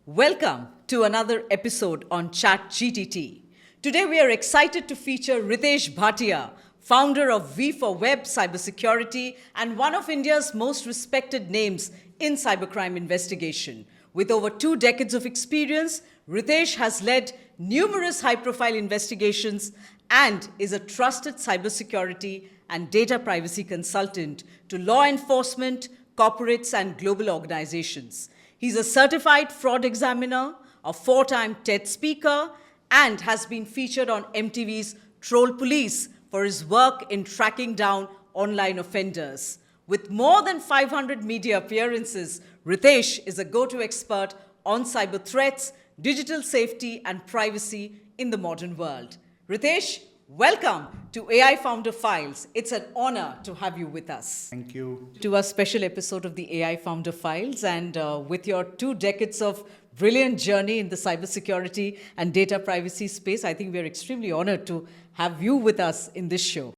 Welcome to another episode on ChatGTT. Today we are excited to feature Ritesh Bhatia, founder of V4WEB Cybersecurity and one of India's most respected names in cybercrime investigation. With over 2 decades of experience, Ritesh has led numerous high-profile investigations and is a trusted cybersecurity and data privacy consultant to law enforcement, corporates, and global organizations. He's a certified fraud examiner, a 4-time TED speaker, and has been featured on MTV's Troll Police for his work in tracking down online offenders. With more than 500 media appearances, Ritesh is a go-to expert on cyber threats, digital safety, and privacy in the modern world. Ritesh, welcome to AI Founder Files. It's an honor to have you with us. Thank you. To a special episode of the AI Founder Files, and with your 2 decades of brilliant journey in the cybersecurity and data privacy space, I think we are extremely honored to have you with us in this show.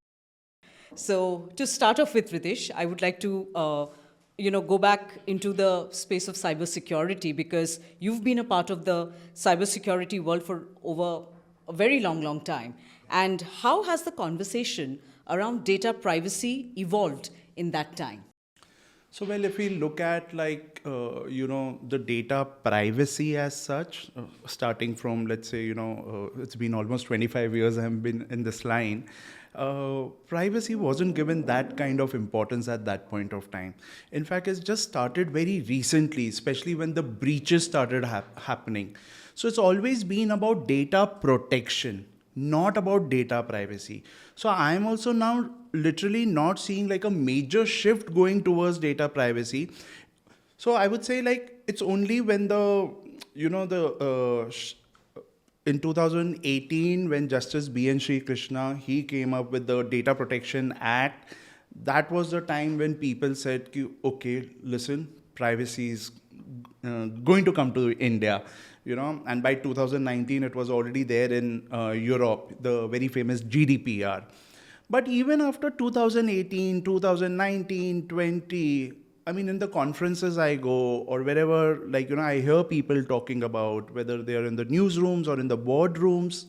So to start off with, Ritesh, I would like to go back into the space of cybersecurity because you've been a part of the cybersecurity world for over a very long time. And how has the conversation around data privacy evolved in that time? So, well, if we look at the data privacy as such, starting from, let's say, it's been almost 25 years I've been in this line. Privacy wasn't given that kind of importance at that point of time. In fact, it's just started very recently, especially when the breaches started happening. So it's always been about data protection, not about data privacy. So I'm also now literally not seeing like a major shift going towards data privacy. So I would say like it's only when in 2018, when Justice B.N. Sri Krishna, he came up with the Data Protection Act, that was the time when people said, okay, listen, privacy is going to come to India. And by 2019, it was already there in Europe, the very famous GDPR. But even after 2018, 2019, 20, I mean, in the conferences I go or wherever, I hear people talking about whether they are in the newsrooms or in the boardrooms,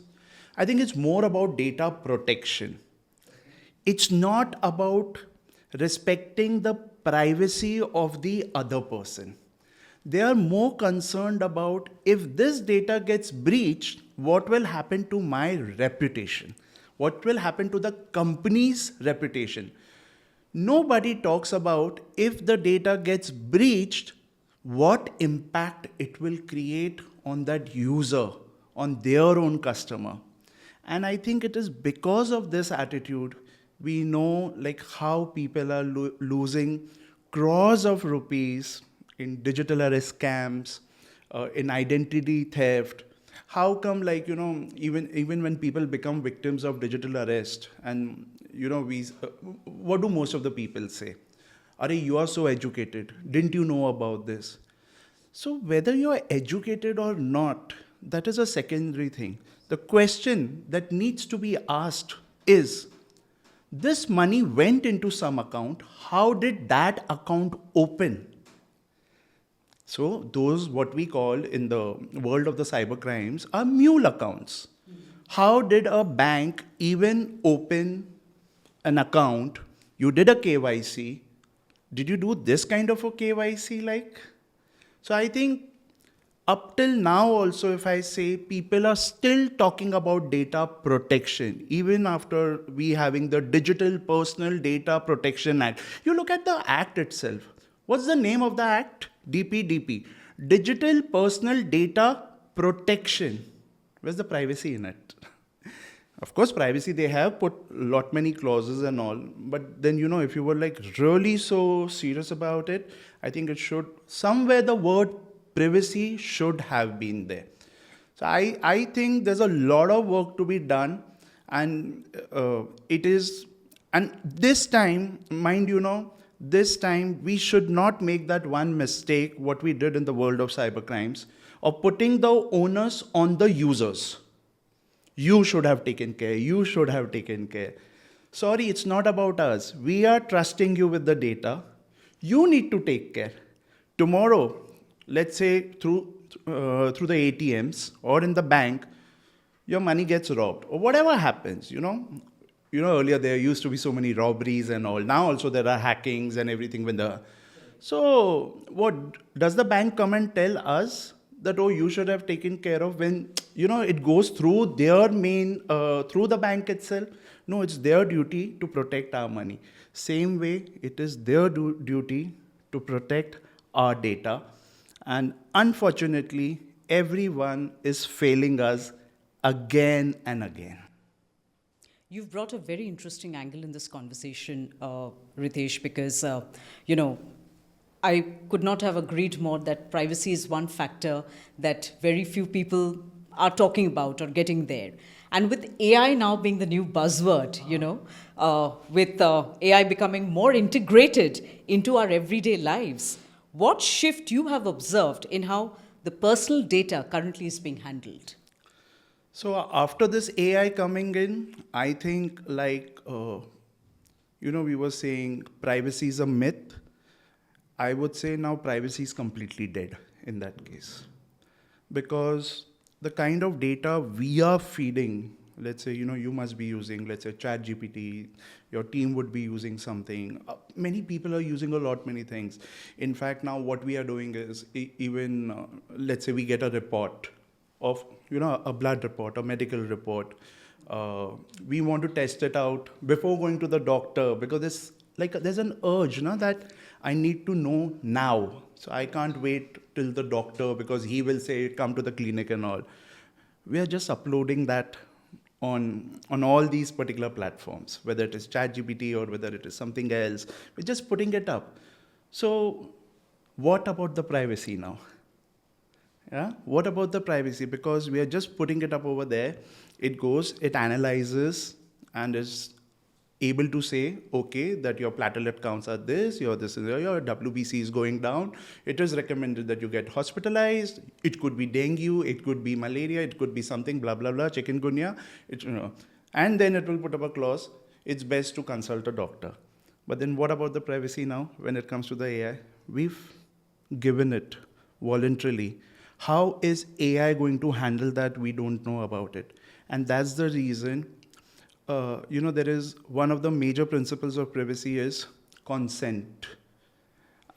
I think it's more about data protection. It's not about respecting the privacy of the other person. They are more concerned about if this data gets breached, what will happen to my reputation? What will happen to the company's reputation? Nobody talks about if the data gets breached, what impact it will create on that user, on their own customer. And I think it is because of this attitude, we know how people are losing crores of rupees in digital arrest scams, in identity theft. How come, even when people become victims of digital arrest, and what do most of the people say? Are you are so educated? Didn't you know about this? So whether you are educated or not, that is a secondary thing. The question that needs to be asked is, this money went into some account. How did that account open? So those, what we call in the world of the cyber crimes, are mule accounts. How did a bank even open an account? You did a KYC. Did you do this kind of a KYC So I think up till now also, if I say, people are still talking about data protection, even after we having the Digital Personal Data Protection Act. You look at the act itself. What's the name of the act? DPDP. Digital Personal Data Protection. Where's the privacy in it? Of course, privacy, they have put lot many clauses and all. But then, if you were really so serious about it, I think it should, somewhere the word privacy should have been there. So I think there's a lot of work to be done. And it is, and this time, mind this time we should not make that one mistake, what we did in the world of cybercrimes, of putting the onus on the users. You should have taken care. You should have taken care. Sorry, it's not about us. We are trusting you with the data. You need to take care. Tomorrow, let's say through through the ATMs or in the bank, your money gets robbed or whatever happens, earlier there used to be so many robberies and all. Now also there are hackings and everything with the. So what does the bank come and tell us that, oh, you should have taken care of when, it goes through their main, through the bank itself? No, it's their duty to protect our money. Same way, it is their duty to protect our data. And unfortunately, everyone is failing us again and again. You've brought a very interesting angle in this conversation, Ritesh, because, I could not have agreed more that privacy is one factor that very few people are talking about or getting there. And with AI now being the new buzzword, with AI becoming more integrated into our everyday lives, what shift you have observed in how the personal data currently is being handled? So after this AI coming in, I think we were saying privacy is a myth. I would say now privacy is completely dead in that case. Because the kind of data we are feeding, let's say, you must be using, let's say, ChatGPT, your team would be using something. Many people are using many things. In fact, now what we are doing is even, let's say we get a report of, a blood report, a medical report. We want to test it out before going to the doctor because there's an urge that I need to know now. So I can't wait till the doctor because he will say, come to the clinic and all. We are just uploading that on all these particular platforms, whether it is ChatGPT or whether it is something else. We're just putting it up. So what about the privacy now? Yeah, what about the privacy? Because we are just putting it up over there. It goes, it analyzes, and is able to say, okay, that your platelet counts are this, your WBC is going down. It is recommended that you get hospitalized. It could be dengue, it could be malaria, it could be something, blah, blah, blah, chikungunya. And then it will put up a clause, it's best to consult a doctor. But then what about the privacy now when it comes to the AI? We've given it voluntarily. How is AI going to handle that? We don't know about it. And that's the reason, there is one of the major principles of privacy is consent.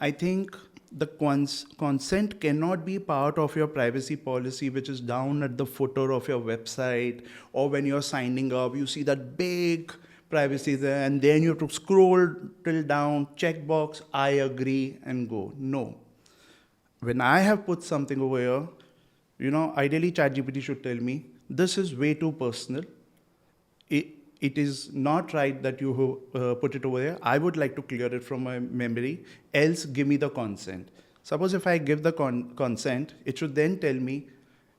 I think the consent cannot be part of your privacy policy, which is down at the footer of your website, or when you're signing up, you see that big privacy there, and then you have to scroll till down, checkbox, I agree, and go. No. When I have put something over here, ideally ChatGPT should tell me, this is way too personal. It is not right that you put it over there. I would like to clear it from my memory, else give me the consent. Suppose if I give the consent, it should then tell me,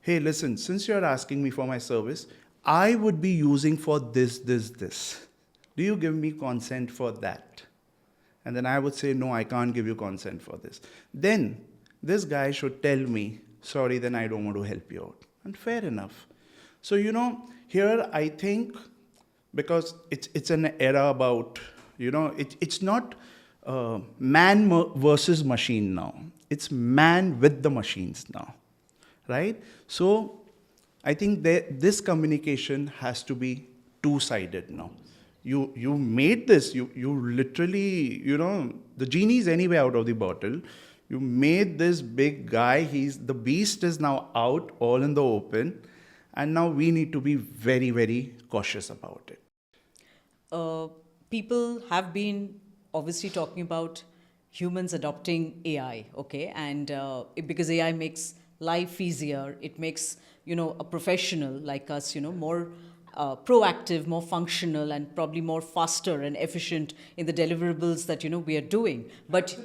hey, listen, since you're asking me for my service, I would be using for this. Do you give me consent for that? And then I would say, no, I can't give you consent for this. Then this guy should tell me, sorry, then I don't want to help you out. And fair enough. So, here I think, because it's an era about, it's not man versus machine now. It's man with the machines now, right? So I think this communication has to be two-sided now. You made this, you literally, the genie is anyway out of the bottle. You made this big guy, the beast is now out, all in the open, and now we need to be very, very cautious about it. People have been obviously talking about humans adopting AI, okay? And because AI makes life easier, it makes, a professional like us, more proactive, more functional, and probably more faster and efficient in the deliverables that, we are doing. But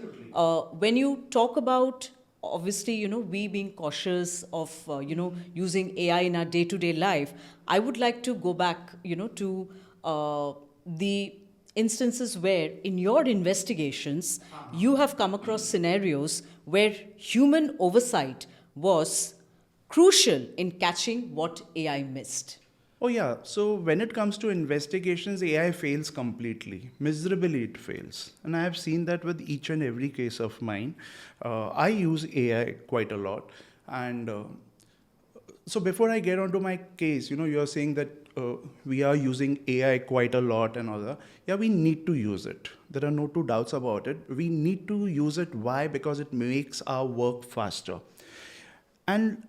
when you talk about, obviously, we being cautious of, using AI in our day-to-day life, I would like to go back, to the instances where in your investigations, you have come across scenarios where human oversight was crucial in catching what AI missed. Oh yeah, so when it comes to investigations, AI fails completely. Miserably it fails. And I have seen that with each and every case of mine. I use AI quite a lot. And so before I get onto my case, you're saying that we are using AI quite a lot and all that. Yeah, we need to use it. There are no two doubts about it. We need to use it. Why? Because it makes our work faster. And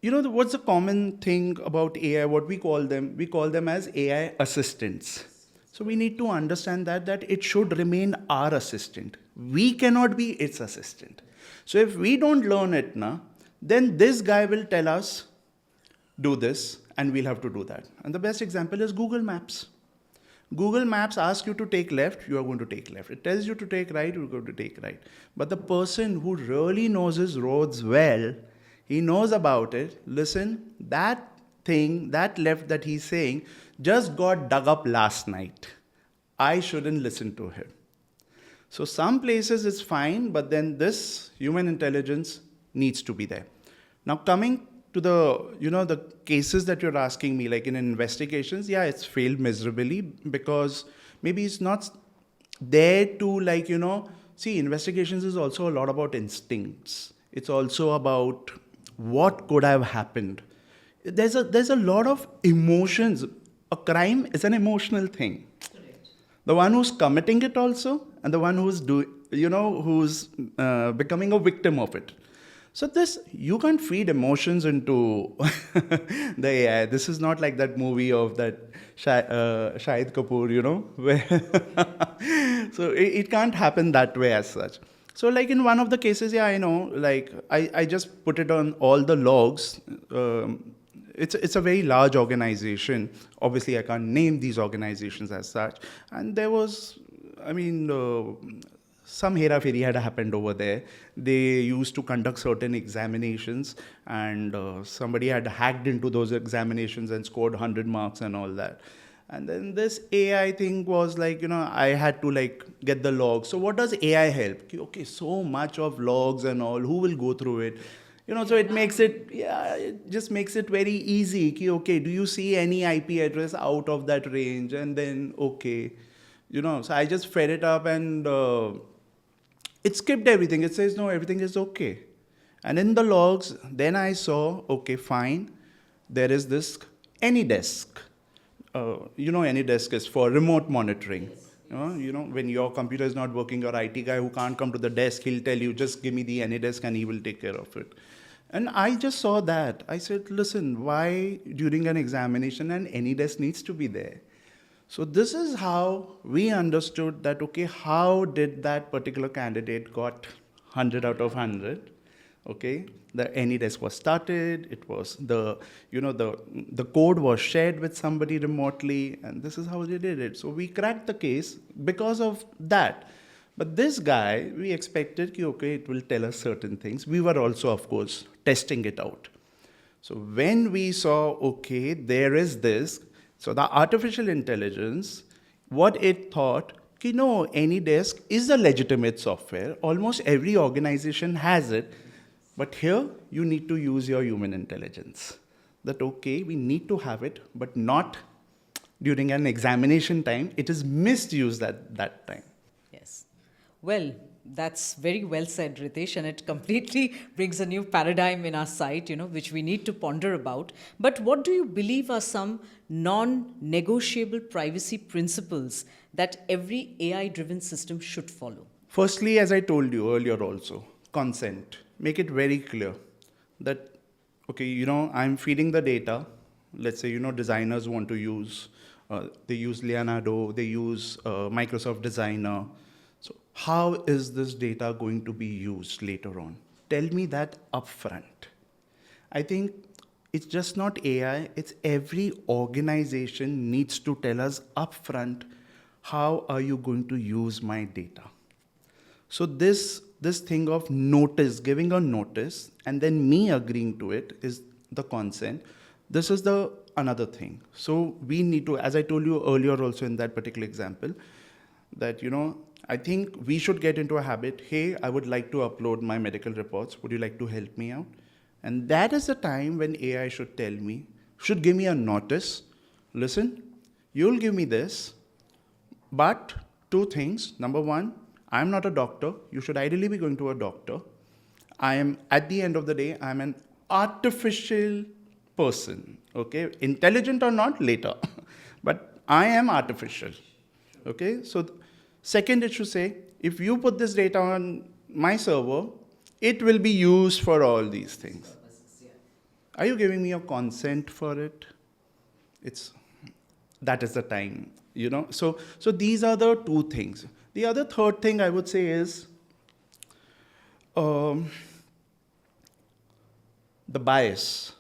what's the common thing about AI? What we call them? We call them as AI assistants. So we need to understand that it should remain our assistant. We cannot be its assistant. So if we don't learn it, then this guy will tell us, do this, and we'll have to do that. And the best example is Google Maps. Google Maps asks you to take left, you are going to take left. It tells you to take right, you're going to take right. But the person who really knows his roads well, he knows about it. Listen, that thing, that left that he's saying, just got dug up last night. I shouldn't listen to him. So some places it's fine, but then this human intelligence needs to be there. Now coming to the cases that you're asking me, like in investigations, yeah, it's failed miserably because maybe it's not there to see, investigations is also a lot about instincts. It's also about what could have happened. There's a lot of emotions. A crime is an emotional thing. Correct. The one who's committing it also, and the one who's becoming a victim of it. So you can't feed emotions into the AI. This is not like that movie of that Shahid Kapoor, where so it can't happen that way as such. So like in one of the cases, yeah, I know, like I just put it on all the logs. It's a very large organization. Obviously, I can't name these organizations as such. And there was, some hera-feri had happened over there. They used to conduct certain examinations, and somebody had hacked into those examinations and scored 100 marks and all that. And then this AI thing was like, I had to get the logs. So what does AI help? Okay, so much of logs and all, who will go through it? So it makes it, it just makes it very easy. Okay, do you see any IP address out of that range? And then, okay, so I just fed it up and it skipped everything. It says, no, everything is okay. And in the logs, then I saw, okay, fine. There is this AnyDesk. AnyDesk is for remote monitoring. When your computer is not working, your IT guy who can't come to the desk, he'll tell you, just give me the AnyDesk and he will take care of it. And I just saw that. I said, listen, why during an examination an AnyDesk needs to be there? So this is how we understood that, okay, how did that particular candidate got 100 out of 100? Okay, the AnyDesk was started, it was the code was shared with somebody remotely, and this is how they did it. So we cracked the case because of that. But this guy, we expected, okay, it will tell us certain things. We were also, of course, testing it out. So when we saw, okay, there is this, so the artificial intelligence, what it thought, AnyDesk is a legitimate software. Almost every organization has it. But here, you need to use your human intelligence. That, okay, we need to have it, but not during an examination time. It is misused at that time. Yes. Well, that's very well said, Ritesh, and it completely brings a new paradigm in our sight, which we need to ponder about. But what do you believe are some non-negotiable privacy principles that every AI-driven system should follow? Firstly, as I told you earlier also, consent. Make it very clear that, okay, I'm feeding the data. Let's say, designers want to use, they use Leonardo, they use Microsoft Designer. So how is this data going to be used later on? Tell me that upfront. I think it's just not AI, it's every organization needs to tell us upfront, how are you going to use my data? So this thing of notice, giving a notice, and then me agreeing to it is the consent. This is the another thing. So we need to, as I told you earlier also in that particular example, that, I think we should get into a habit, hey, I would like to upload my medical reports. Would you like to help me out? And that is the time when AI should tell me, should give me a notice. Listen, you'll give me this, but two things. Number one, I'm not a doctor. You should ideally be going to a doctor. At the end of the day, I'm an artificial person, okay? Intelligent or not, later. But I am artificial, okay? So second, it should say, if you put this data on my server, it will be used for all these things. Are you giving me your consent for it? That is the time, you know? So these are the two things. The other third thing I would say is, the bias.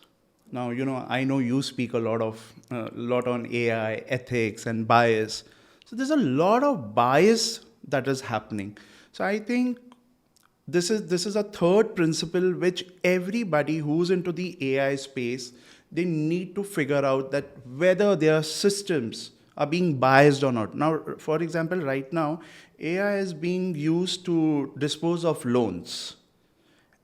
Now, you know, I know you speak a lot on AI, ethics, and bias. So there's a lot of bias that is happening. So I think this is a third principle which everybody who's into the AI space, they need to figure out that whether their systems are being biased or not. Now, for example, right now, AI is being used to dispose of loans.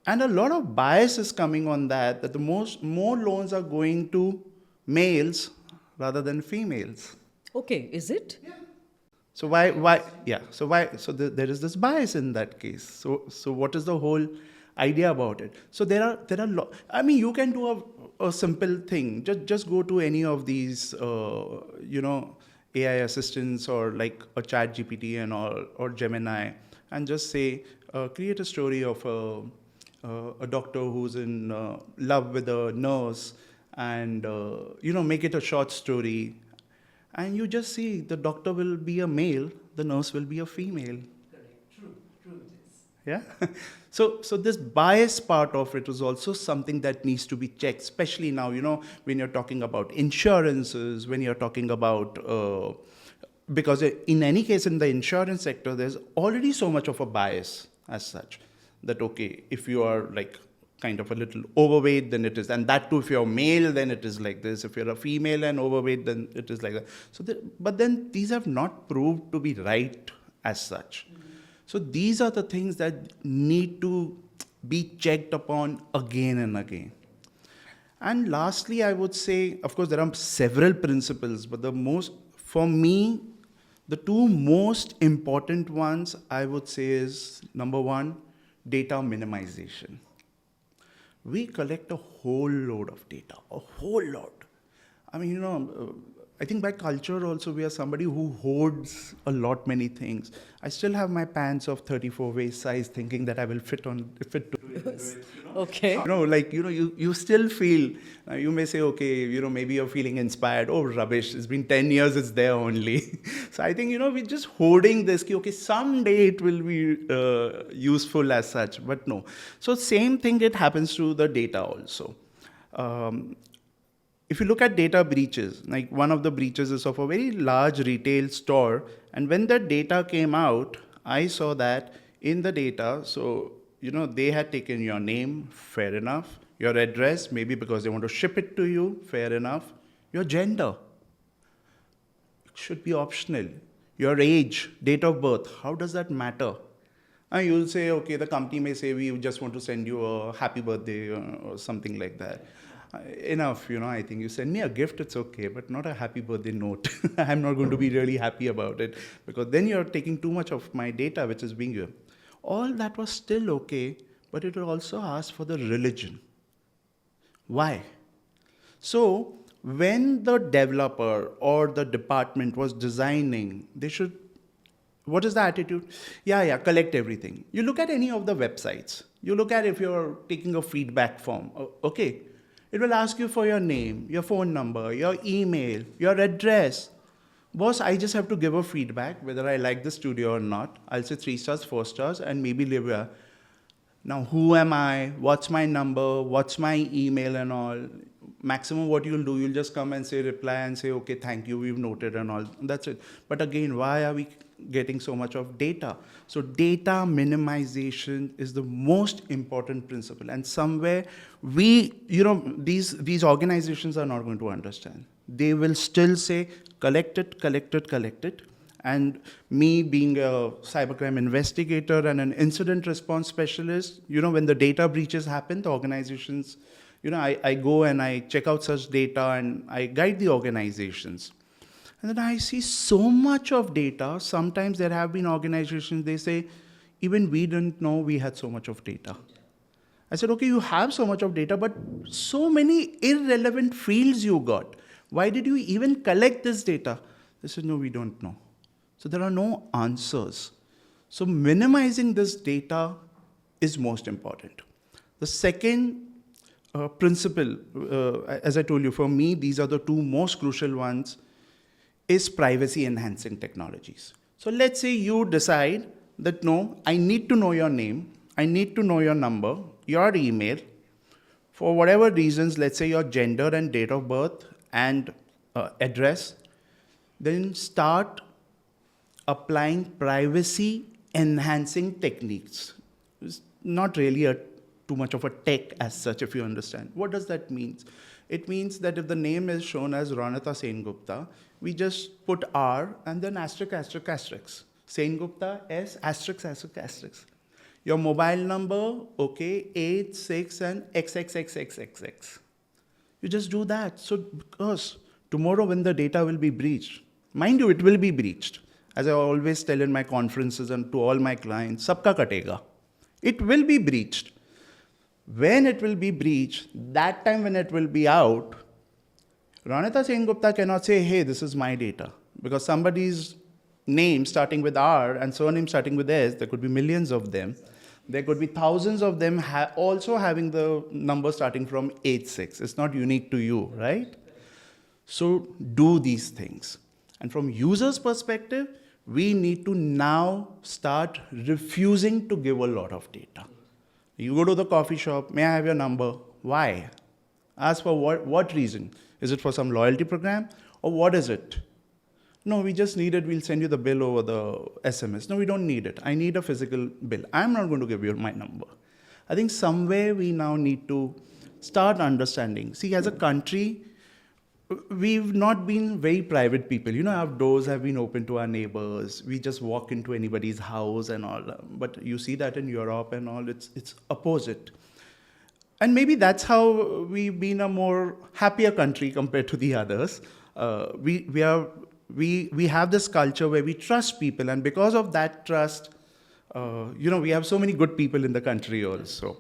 And a lot of bias is coming on that the more loans are going to males rather than females. Okay, is it? So there is this bias in that case. So what is the whole idea about it? So there are I mean, you can do a simple thing. Just go to any of these AI assistants or like a ChatGPT and all, or Gemini, and just say create a story of a doctor who's in love with a nurse, and make it a short story. And you just see the doctor will be a male, the nurse will be a female. Correct. True it is. Yeah. So this bias part of it is also something that needs to be checked, especially now, when you're talking about insurances, when you're talking about, because in any case in the insurance sector, there's already so much of a bias as such that, okay, if you are like kind of a little overweight, then it is, and that too, if you're male, then it is like this. If you're a female and overweight, then it is like that. But then these have not proved to be right as such. Mm-hmm. So these are the things that need to be checked upon again and again. And lastly, I would say, of course, there are several principles, but for me, the two most important ones, I would say, is number one, data minimization. We collect a whole load of data, a whole lot. I mean, I think by culture also we are somebody who hoards a lot many things. I still have my pants of 34 waist size, thinking that I will fit to it. Okay. You still feel, you may say, okay, maybe you're feeling inspired. Oh, rubbish, it's been 10 years, it's there only. So I think, we're just hoarding this, okay, someday it will be useful as such, but no. So same thing, it happens to the data also. If you look at data breaches, like one of the breaches is of a very large retail store, and when that data came out, I saw that in the data, so they had taken your name, fair enough. Your address, maybe because they want to ship it to you, fair enough. Your gender, it should be optional. Your age, date of birth, how does that matter? And you'll say, okay, the company may say, we just want to send you a happy birthday or something like that. Enough, I think you send me a gift, it's okay, but not a happy birthday note. I'm not going to be really happy about it, because then you're taking too much of my data, which is being given. All that was still okay, but it will also ask for the religion. Why? So when the developer or the department was designing, what is the attitude? Yeah, collect everything. You look at any of the websites. You look at if you're taking a feedback form, okay. It will ask you for your name, your phone number, your email, your address. Boss, I just have to give a feedback, whether I like the studio or not. I'll say 3 stars, 4 stars, and maybe live here. Now, who am I? What's my number? What's my email and all? Maximum what you'll do, you'll just come and reply and say, okay, thank you, we've noted and all. That's it. But again, why are we getting so much of data? So data minimization is the most important principle. And somewhere these organizations are not going to understand. They will still say, collect it. And me being a cybercrime investigator and an incident response specialist, when the data breaches happen, the organizations, I go and I check out such data and I guide the organizations. And then I see so much of data. Sometimes there have been organizations, they say, even we didn't know we had so much of data. I said, okay, you have so much of data, but so many irrelevant fields you got. Why did you even collect this data? They said, no, we don't know. So there are no answers. So minimizing this data is most important. The second principle, as I told you, for me, these are the two most crucial ones, is privacy enhancing technologies. So let's say you decide that no, I need to know your name, I need to know your number, your email, for whatever reasons, let's say your gender and date of birth and address, then start applying privacy enhancing techniques. It's not really too much of a tech as such, if you understand. What does that mean? It means that if the name is shown as Ronita Sengupta, we just put R and then asterisk, asterisk, asterisk. Sengupta, S, asterisk, asterisk, asterisk. Your mobile number, okay, 86 and XXXXXX. You just do that. So, because tomorrow when the data will be breached, mind you, it will be breached. As I always tell in my conferences and to all my clients, sabka katega. It will be breached. When it will be breached, that time when it will be out, Ronita Sengupta cannot say, hey, this is my data. Because somebody's name starting with R and surname starting with S, there could be millions of them. There could be thousands of them also having the number starting from 86. It's not unique to you, right? So do these things. And from users' perspective, we need to now start refusing to give a lot of data. You go to the coffee shop, may I have your number? Why? Ask for what reason? Is it for some loyalty program or what is it? No, we just need it. We'll send you the bill over the SMS. No, we don't need it. I need a physical bill. I'm not going to give you my number. I think somewhere we now need to start understanding. See, as a country, we've not been very private people. You know, our doors have been open to our neighbors. We just walk into anybody's house and all. But you see that in Europe and all, it's opposite. And maybe that's how we've been a more happier country compared to the others. We have this culture where we trust people, and because of that trust, we have so many good people in the country also.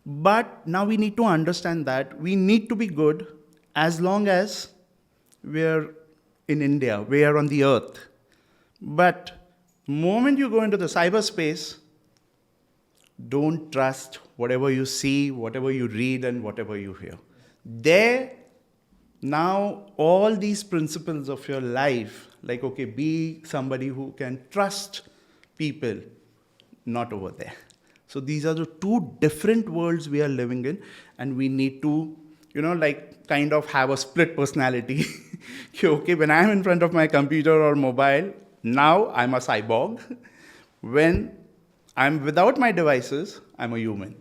But now we need to understand that we need to be good as long as we're in India, we are on the earth. But the moment you go into the cyberspace, don't trust whatever you see, whatever you read, and whatever you hear. There, now all these principles of your life, like, okay, be somebody who can trust people, not over there. So these are the two different worlds we are living in, and we need to, kind of have a split personality. Okay, when I'm in front of my computer or mobile, now I'm a cyborg. When I'm without my devices, I'm a human.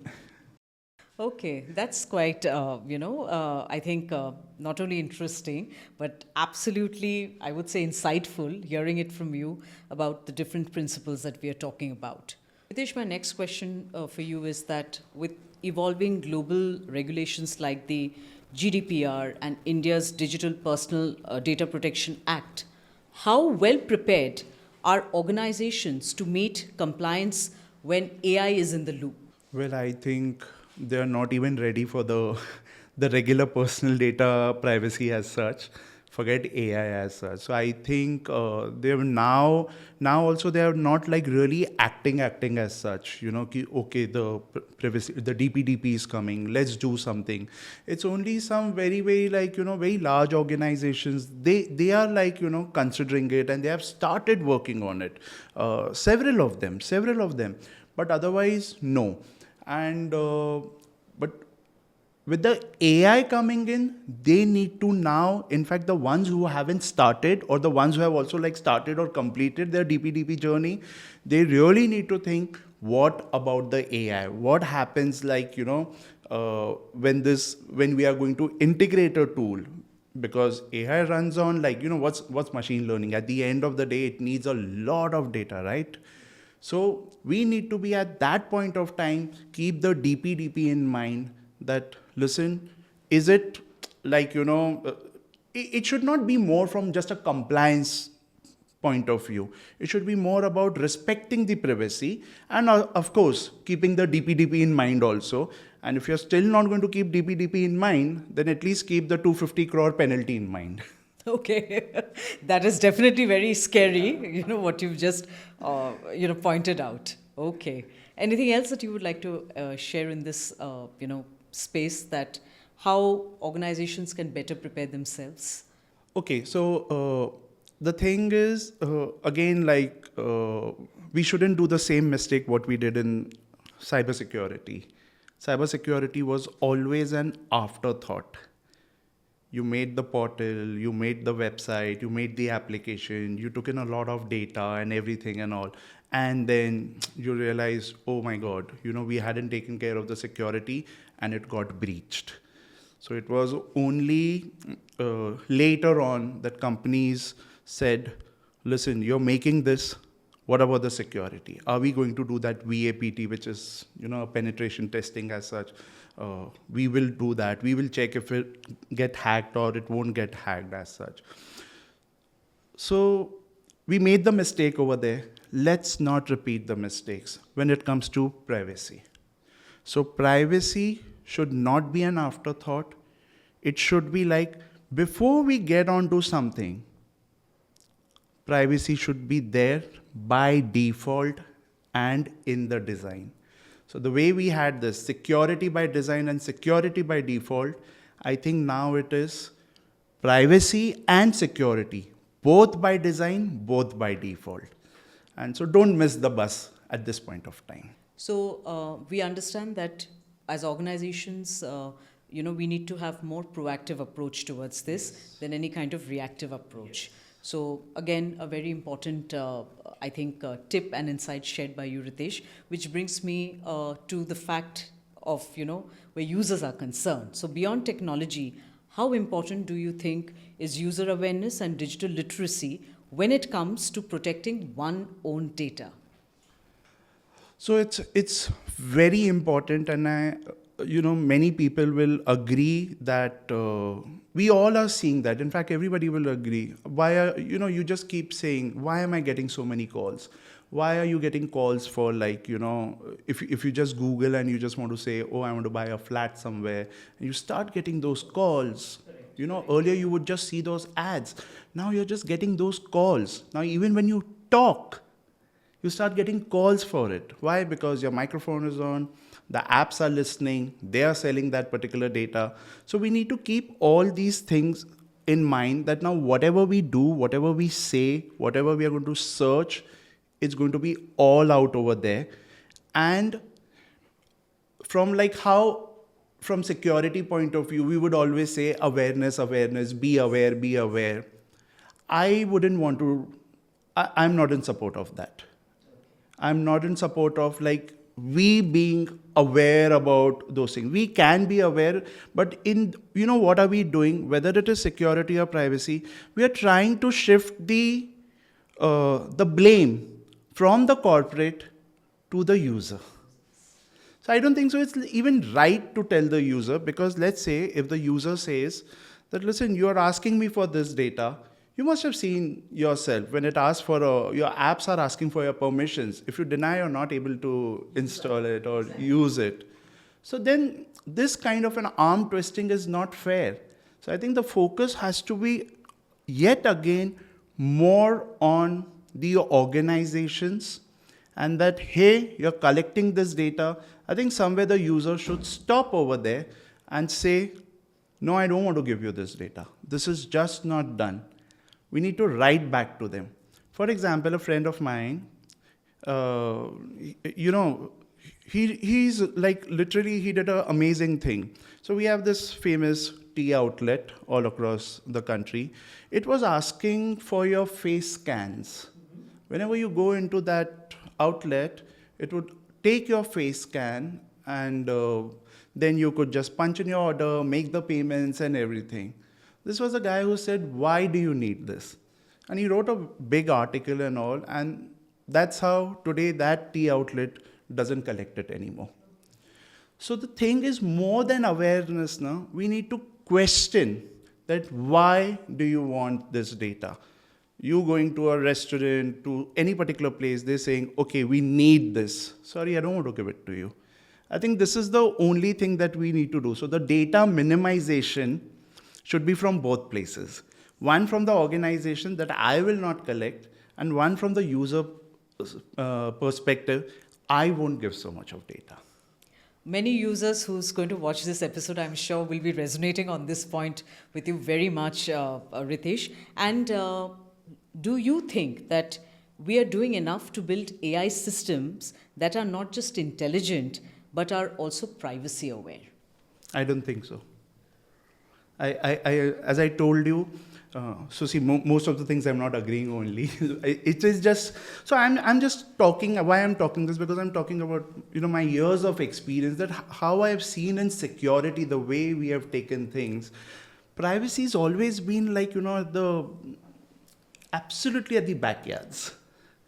Okay, that's quite, I think not only interesting, but absolutely, I would say, insightful, hearing it from you about the different principles that we are talking about. Ritesh, my next question for you is that with evolving global regulations like the GDPR and India's Digital Personal Data Protection Act, how well prepared are organizations to meet compliance when AI is in the loop? Well, I think they're not even ready for the regular personal data privacy as such. Forget AI as such. So I think they're now also they are not like really acting as such. Okay, the privacy, the DPDP is coming. Let's do something. It's only some very very large organizations. They are considering it, and they have started working on it. Several of them. But otherwise, no. And but with the AI coming in, they need to now, in fact, the ones who haven't started or the ones who have also started or completed their DPDP journey, they really need to think, what about the AI? What happens when we are going to integrate a tool? Because AI runs on what's machine learning? At the end of the day, it needs a lot of data, right? So we need to be at that point of time, keep the DPDP in mind that, listen, is it it should not be more from just a compliance point of view. It should be more about respecting the privacy and, of course, keeping the DPDP in mind also. And if you're still not going to keep DPDP in mind, then at least keep the 250 crore penalty in mind. Okay, that is definitely very scary, what you've just, pointed out. Okay. Anything else that you would like to share in this, space, that how organizations can better prepare themselves? Okay, so the thing is, again, we shouldn't do the same mistake what we did in cybersecurity. Cybersecurity was always an afterthought. You made the portal, you made the website, you made the application, you took in a lot of data and everything and all. And then you realize, oh my God, we hadn't taken care of the security and it got breached. So it was only later on that companies said, listen, you're making this, what about the security? Are we going to do that VAPT, which is, penetration testing as such? We will do that. We will check if it get hacked or it won't get hacked as such. So we made the mistake over there. Let's not repeat the mistakes when it comes to privacy. So privacy should not be an afterthought. It should be like, before we get onto something, privacy should be there by default and in the design. So the way we had this security by design and security by default, I think now it is privacy and security, both by design, both by default. And so don't miss the bus at this point of time. So we understand that as organizations, we need to have more proactive approach towards this than any kind of reactive approach. Yes. So again, a very important, I think, tip and insight shared by you, Ritesh, which brings me to the fact of, where users are concerned. So beyond technology, how important do you think is user awareness and digital literacy when it comes to protecting one's own data? So it's very important, and many people will agree that we all are seeing that. In fact, everybody will agree. You just keep saying, why am I getting so many calls? Why are you getting calls for if you just Google and you just want to say, oh, I want to buy a flat somewhere, and you start getting those calls. Earlier you would just see those ads. Now you're just getting those calls. Now even when you talk, you start getting calls for it. Why? Because your microphone is on, the apps are listening, they are selling that particular data. So we need to keep all these things in mind, that now whatever we do, whatever we say, whatever we are going to search, it's going to be all out over there. And from security point of view, we would always say awareness, be aware. I wouldn't want to, I'm not in support of that. I'm not in support of we being aware about those things. We can be aware, but what are we doing? Whether it is security or privacy, we are trying to shift the blame from the corporate to the user. So I don't think so it's even right to tell the user, because let's say if the user says that, listen, you are asking me for this data, you must have seen yourself when it asks for your apps are asking for your permissions. If you deny, you're not able to install it or use it. So then this kind of an arm twisting is not fair. So I think the focus has to be yet again more on the organizations, and that, hey, you're collecting this data. I think somewhere the user should stop over there and say, no, I don't want to give you this data. This is just not done. We need to write back to them. For example, a friend of mine, he's literally, he did an amazing thing. So we have this famous tea outlet all across the country. It was asking for your face scans. Whenever you go into that outlet, it would take your face scan, and then you could just punch in your order, make the payments and everything. This was a guy who said, why do you need this? And he wrote a big article and all, and that's how today that tea outlet doesn't collect it anymore. So the thing is, more than awareness now, we need to question that, why do you want this data? You going to a restaurant, to any particular place, they're saying, okay, we need this. Sorry, I don't want to give it to you. I think this is the only thing that we need to do. So the data minimization should be from both places. One from the organization that I will not collect, and one from the user perspective, I won't give so much of data. Many users who's going to watch this episode, I'm sure, will be resonating on this point with you very much, Ritesh. And do you think that we are doing enough to build AI systems that are not just intelligent, but are also privacy aware? I don't think so. As I told you, so see, most of the things I'm not agreeing only. It is just, so I'm just talking, why I'm talking this, because I'm talking about, my years of experience, that how I have seen in security, the way we have taken things. Privacy has always been like, absolutely at the backyards.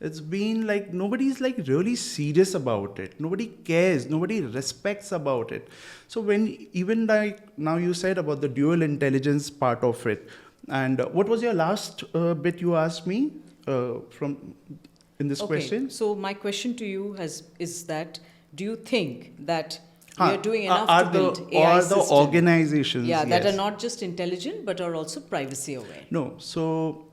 It's been like, nobody's like really serious about it. Nobody cares. Nobody respects about it. So when, even like now you said about the dual intelligence part of it, and what was your last bit you asked me from in this question? So my question to you is that, do you think that we are doing enough to build AI systems? The organizations, that yes, are not just intelligent, but are also privacy aware? No. So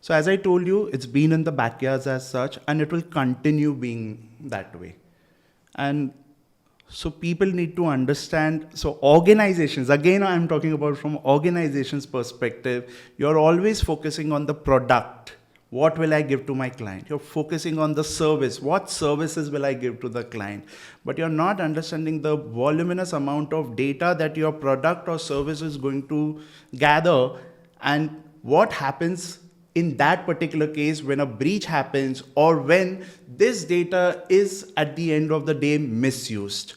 as I told you, it's been in the backyards as such, and it will continue being that way. And so people need to understand, so organizations, again I'm talking about from organizations perspective, you're always focusing on the product. What will I give to my client? You're focusing on the service. What services will I give to the client? But you're not understanding the voluminous amount of data that your product or service is going to gather, and what happens in that particular case when a breach happens, or when this data is at the end of the day misused.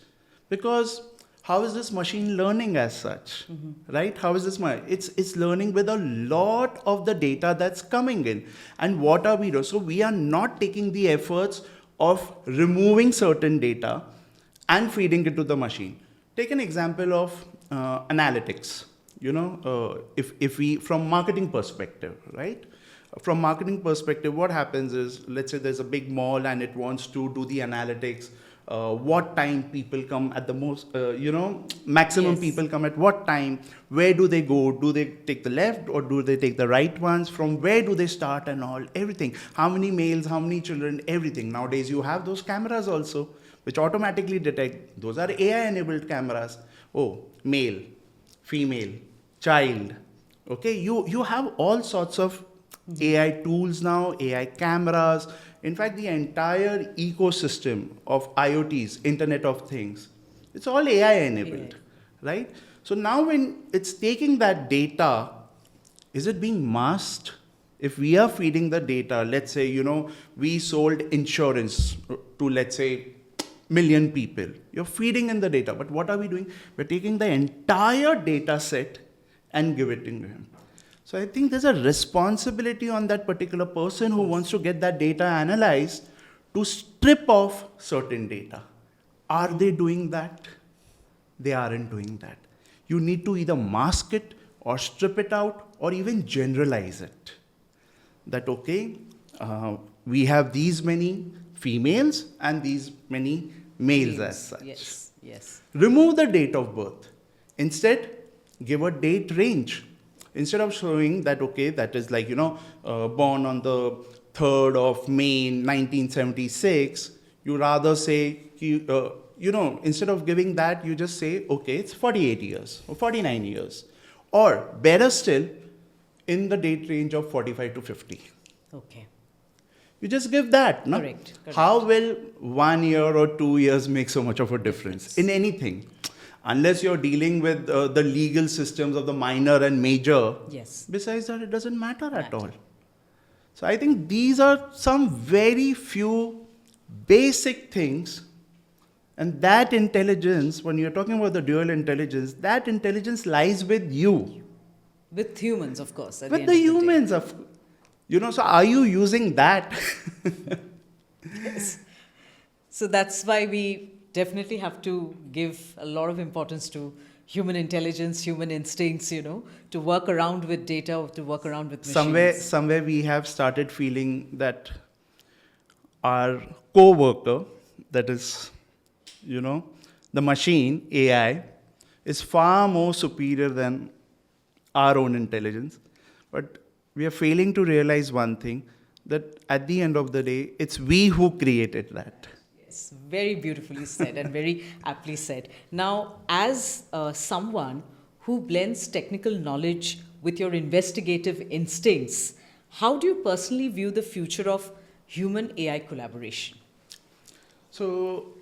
Because how is this machine learning as such, right? How is this? It's learning with a lot of the data that's coming in. And what are we doing? So we are not taking the efforts of removing certain data and feeding it to the machine. Take an example of analytics. If we, from marketing perspective, right? From marketing perspective, what happens is, let's say there's a big mall and it wants to do the analytics. What time people come at the most, maximum Yes. people come at what time, where do they go, do they take the left or do they take the right ones, from where do they start and all, everything, how many males, how many children, everything. Nowadays you have those cameras also, which automatically detect, those are AI enabled cameras. Oh, male, female, child, okay, you have all sorts of AI tools now, AI cameras. In fact, the entire ecosystem of IoTs, Internet of Things, it's all AI enabled, right? So now when it's taking that data, is it being masked? If we are feeding the data, let's say, we sold insurance to, let's say, million people. You're feeding in the data, but what are we doing? We're taking the entire data set and giving it to him. So I think there's a responsibility on that particular person who wants to get that data analyzed to strip off certain data. Are they doing that? They aren't doing that. You need to either mask it or strip it out or even generalize it. That, okay, we have these many females and these many males as such. Yes. Remove the date of birth. Instead, give a date range. Instead of showing that, okay, that is like, born on the 3rd of May 1976, you rather say, instead of giving that, you just say, okay, it's 48 years or 49 years. Or better still, in the date range of 45 to 50. Okay. You just give that, no? Correct. How will 1 year or 2 years make so much of a difference in anything? Unless you're dealing with the legal systems of the minor and major. Yes. Besides that, it doesn't matter at all. So I think these are some very few basic things. And that intelligence, when you're talking about the dual intelligence, that intelligence lies with you. With humans, of course. With the humans. So are you using that? Yes. So that's why we definitely have to give a lot of importance to human intelligence, human instincts, to work around with data, to work around with Somewhere, machines. somewhere we have started feeling that our co-worker, that is, you know, the machine, AI, is far more superior than our own intelligence. But we are failing to realize one thing, that at the end of the day, it's we who created that. Yes, very beautifully said and very aptly said. Now, as someone who blends technical knowledge with your investigative instincts, how do you personally view the future of human AI collaboration? So,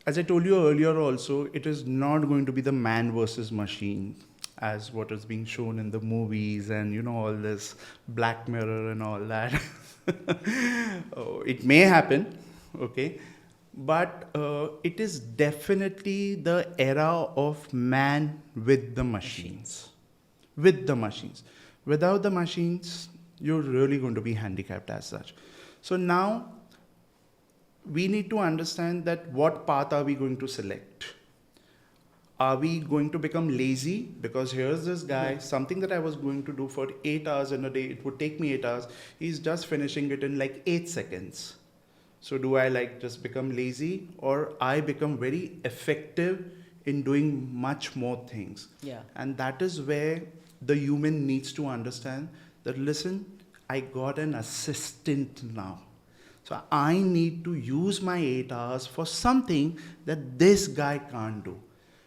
as I told you earlier also, it is not going to be the man versus machine as what is being shown in the movies and, all this Black Mirror and all that. Oh, it may happen, okay? But it is definitely the era of man with the machines. With the machines. Without the machines, you're really going to be handicapped as such. So now we need to understand that what path are we going to select? Are we going to become lazy? Because here's this guy, something that I was going to do for 8 hours in a day, it would take me 8 hours, he's just finishing it in like 8 seconds. So do I just become lazy, or I become very effective in doing much more things? Yeah. And that is where the human needs to understand that, listen, I got an assistant now. So I need to use my 8 hours for something that this guy can't do.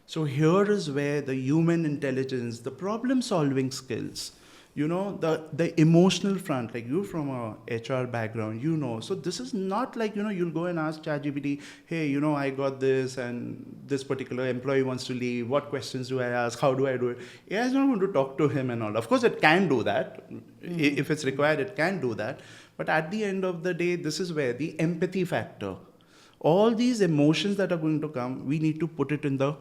So here is where the human intelligence, the problem solving skills, the emotional front, like you from a HR background, so this is not like, you'll go and ask ChatGPT, hey, I got this and this particular employee wants to leave. What questions do I ask? How do I do it? AI is not going to talk to him and all. Of course, it can do that. If it's required, it can do that. But at the end of the day, this is where the empathy factor, all these emotions that are going to come, we need to put it in the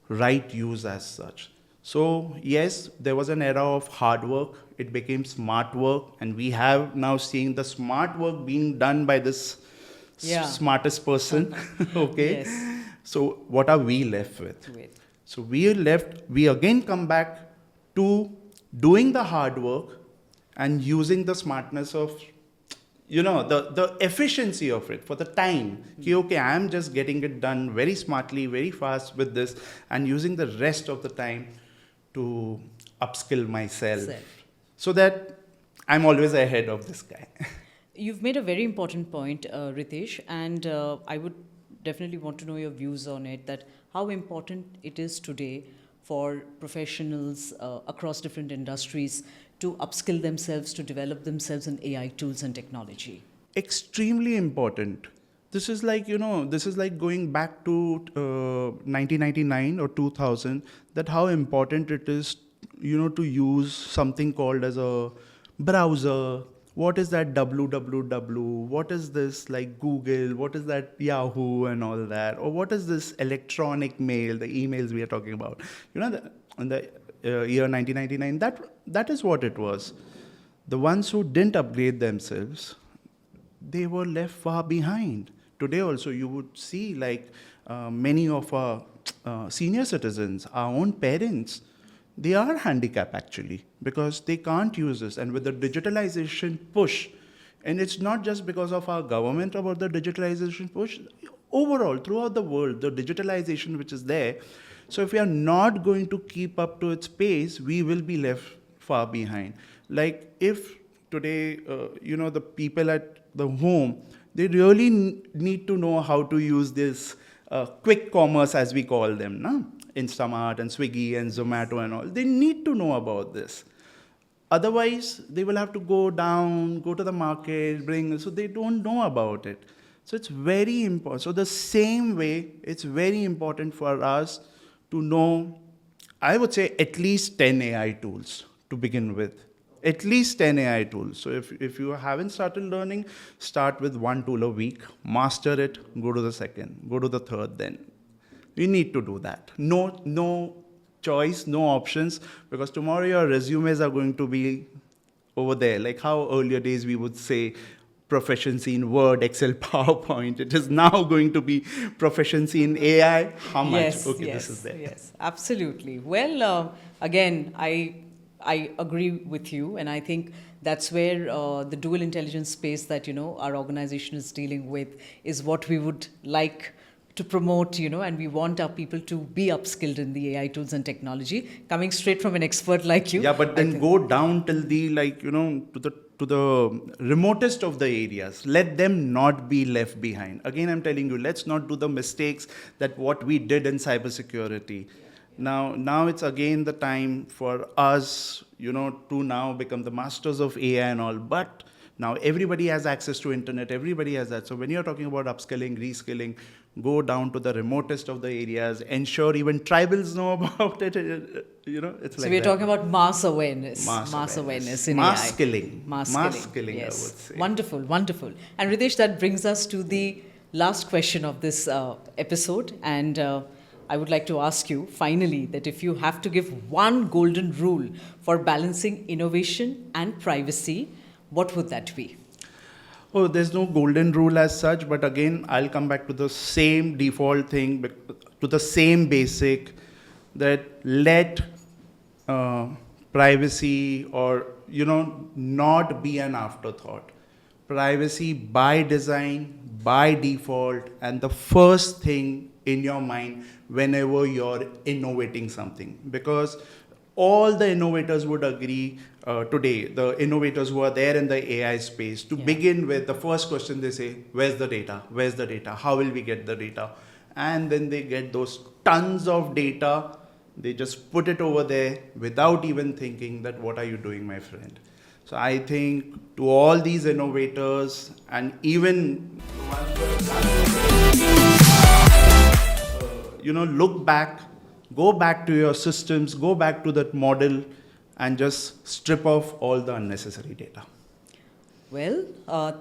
right use as such. So yes, there was an era of hard work, it became smart work, and we have now seen the smart work being done by this smartest person. Okay. Yes. So what are we left with? So we again come back to doing the hard work and using the smartness of, the efficiency of it for the time. Okay, I am just getting it done very smartly, very fast with this, and using the rest of the time to upskill myself so that I'm always ahead of this guy. You've made a very important point, Ritesh, and I would definitely want to know your views on it, that how important it is today for professionals across different industries to upskill themselves, to develop themselves in AI tools and technology. Extremely important. This is like, going back to 1999 or 2000, that how important it is, to use something called as a browser. What is that www? What is this like Google? What is that Yahoo and all that? Or what is this electronic mail, the emails we are talking about? In the year 1999, that is what it was. The ones who didn't upgrade themselves, they were left far behind. Today also you would see many of our senior citizens, our own parents, they are handicapped actually because they can't use this. And with the digitalization push, and it's not just because of our government about the digitalization push, overall throughout the world, the digitalization which is there. So if we are not going to keep up to its pace, we will be left far behind. Like if today, the people at the home, they really need to know how to use this quick commerce, as we call them, no? Instamart and Swiggy and Zomato and all. They need to know about this. Otherwise, they will have to go to the market, so they don't know about it. So it's very important. So the same way, it's very important for us to know, I would say, at least 10 AI tools to begin with. At least 10 AI tools. So if you haven't started learning, start with one tool a week, master it, go to the second, go to the third then. You need to do that. No choice, no options, because tomorrow your resumes are going to be over there. Like how earlier days we would say, proficiency in Word, Excel, PowerPoint. It is now going to be proficiency in AI. How much? Yes, Okay, yes, this is there. yes, absolutely. Well, again, I agree with you, and I think that's where the dual intelligence space that our organization is dealing with is what we would like to promote, and we want our people to be upskilled in the AI tools and technology, coming straight from an expert like you. Yeah, but then go down till the to the remotest of the areas. Let them not be left behind. Again, I'm telling you, let's not do the mistakes that what we did in cybersecurity. Now it's again the time for us, to now become the masters of AI and all. But now everybody has access to internet. Everybody has that. So when you're talking about upskilling, reskilling, go down to the remotest of the areas. Ensure even tribals know about it. It's So like we're that. talking about mass awareness. Awareness in Mass AI. skilling. Mass skilling, yes. I would say. Wonderful, wonderful. And Ritesh, that brings us to the last question of this episode. And I would like to ask you, finally, that if you have to give one golden rule for balancing innovation and privacy, what would that be? Oh, there's no golden rule as such, but again, I'll come back to the same default thing, to the same basic, that let privacy or, not be an afterthought. Privacy by design, by default, and the first thing in your mind whenever you're innovating something. Because all the innovators would agree today, the innovators who are there in the AI space, to begin with, the first question they say, where's the data? Where's the data? How will we get the data? And then they get those tons of data. They just put it over there without even thinking that, what are you doing, my friend? So I think to all these innovators, and even look back, go back to your systems, go back to that model, and just strip off all the unnecessary data. Well,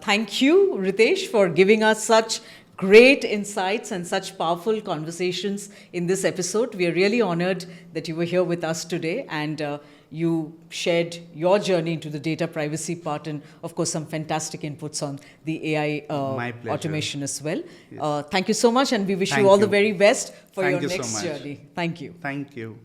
thank you, Ritesh, for giving us such great insights and such powerful conversations in this episode. We are really honored that you were here with us today, and you shared your journey into the data privacy part, and of course some fantastic inputs on the AI automation as well. Yes. Thank you so much, and we wish you all the very best for your next journey. Thank you. Thank you.